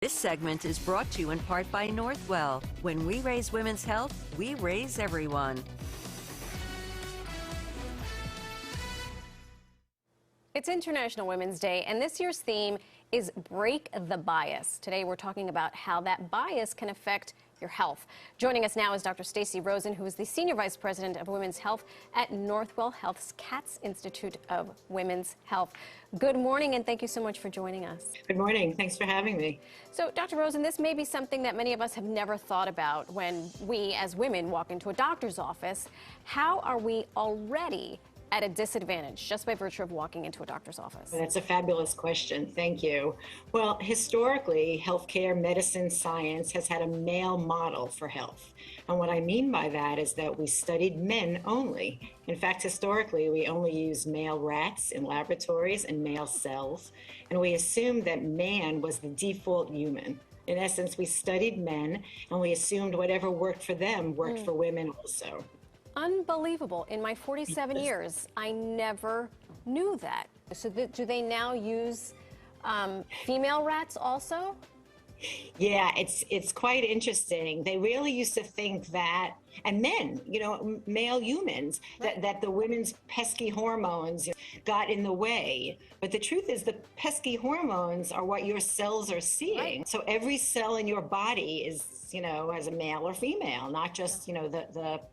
This segment is brought to you in part by Northwell. When we raise women's health, we raise everyone. It's International Women's Day, and this year's theme is Break the Bias. Today we're talking about how that bias can affect your health. Joining us now is Dr. Stacey Rosen, who is the Senior Vice President of Women's Health at Northwell Health's Katz Institute of Women's Health. Good morning, and thank you so much for joining us. Good morning. Thanks for having me. So, Dr. Rosen, this may be something that many of us have never thought about when we, as women, walk into a doctor's office. How are we already at a disadvantage just by virtue of walking into a doctor's office? That's a fabulous question. Thank you. Well, historically, healthcare, medicine, science has had a male model for health. And what I mean by that is that we studied men only. In fact, historically, we only used male rats in laboratories and male cells. And we assumed that man was the default human. In essence, we studied men and we assumed whatever worked for them worked for women also. Unbelievable. In my 47 years, I never knew that. So do they now use female rats also? Yeah, it's quite interesting. They really used to think that, and men, male humans, that the women's pesky hormones got in the way. But the truth is the pesky hormones are what your cells are seeing. Right. So every cell in your body is, as a male or female, not just,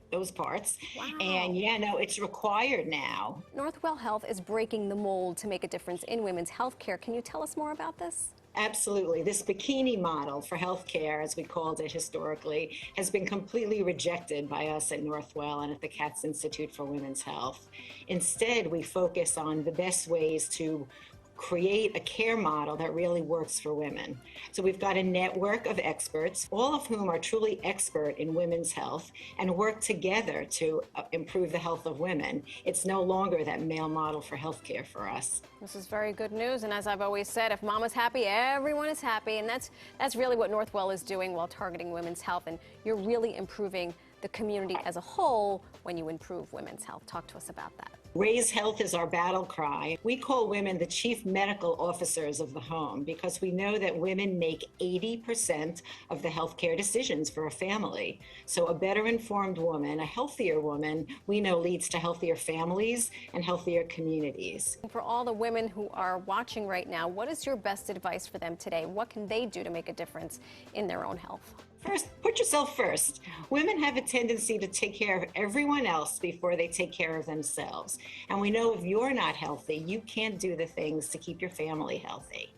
those parts. Wow. And it's required now. Northwell Health is breaking the mold to make a difference in women's health care. Can you tell us more about this? Absolutely. This bikini model for healthcare, as we called it historically, has been completely rejected by us at Northwell and at the Katz Institute for Women's Health. Instead, we focus on the best ways to create a care model that really works for women. So we've got a network of experts, all of whom are truly expert in women's health and work together to improve the health of women. It's no longer that male model for healthcare for us. This is very good news, and as I've always said, if mama's happy, everyone is happy, and that's really what Northwell is doing while targeting women's health, and you're really improving the community as a whole when you improve women's health. Talk to us about that. Raise health is our battle cry. We call women the chief medical officers of the home because we know that women make 80% of the healthcare decisions for a family. So a better informed woman, a healthier woman, we know leads to healthier families and healthier communities. For all the women who are watching right now, what is your best advice for them today? What can they do to make a difference in their own health? First, put yourself first. Women have a tendency to take care of everyone else before they take care of themselves. And we know if you're not healthy, you can't do the things to keep your family healthy.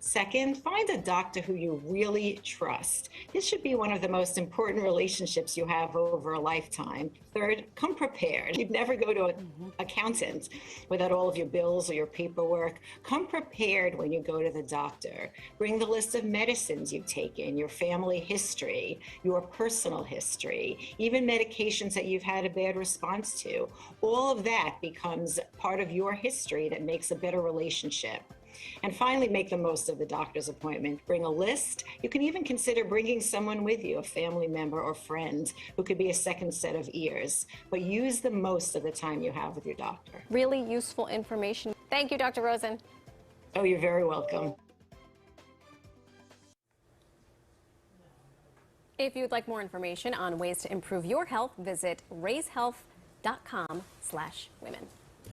Second, find a doctor who you really trust. This should be one of the most important relationships you have over a lifetime. Third, come prepared. You'd never go to an accountant without all of your bills or your paperwork. Come prepared when you go to the doctor. Bring the list of medicines you've taken, your family history, your personal history, even medications that you've had a bad response to. All of that becomes part of your history that makes a better relationship. And finally, make the most of the doctor's appointment. Bring a list. You can even consider bringing someone with you, a family member or friend who could be a second set of ears. But use the most of the time you have with your doctor. Really useful information. Thank you, Dr. Rosen. Oh, you're very welcome. If you'd like more information on ways to improve your health, visit raisehealth.com/women.